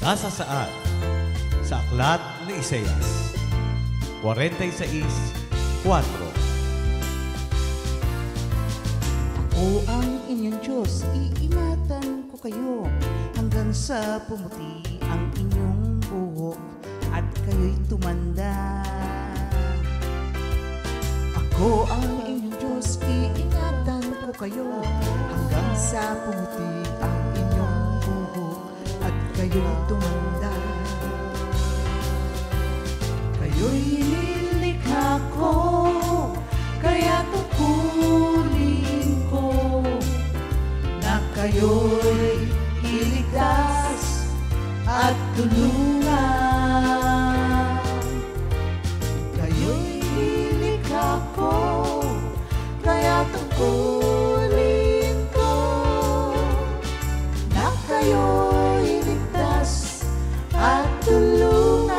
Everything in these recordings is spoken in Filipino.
Nasasaad sa aklat ni Isaías 46:4. Ako ang inyong Diyos, iingatan ko kayo hanggang sa pumuti ang inyong buhok at kayo'y tumanda. Ako ang inyong Diyos, iingatan ko kayo hanggang sa pumuti ang inyong buhok at kayo'y tumanda. Kayo'y nilikha ko, kaya tungkulin ko na kayo'y iligtas at tulungan. Kayo'y nilikha ko, kaya tungkulin ko na kayo'y iligtas at tulungan.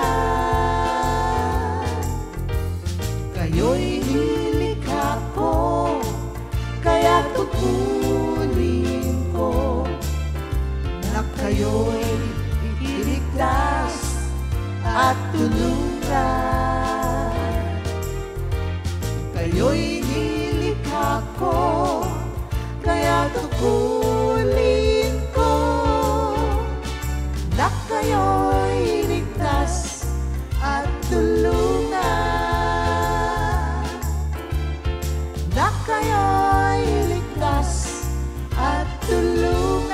Kayo'y nilikha ko, kaya tungkulin ko na kayo'y iligtas at tulungan. Kayo'y nilikha ko, kaya tungkulin ko na kayo'y iligtas at tulungan. Na kayo'y iligtas at tulungan.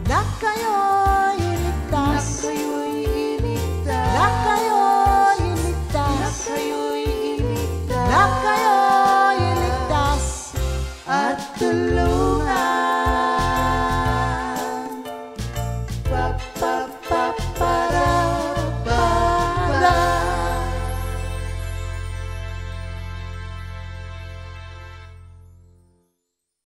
Na kayo'y iligtas. Na kayo'y iligtas. Na kayo'y iligtas at tulungan.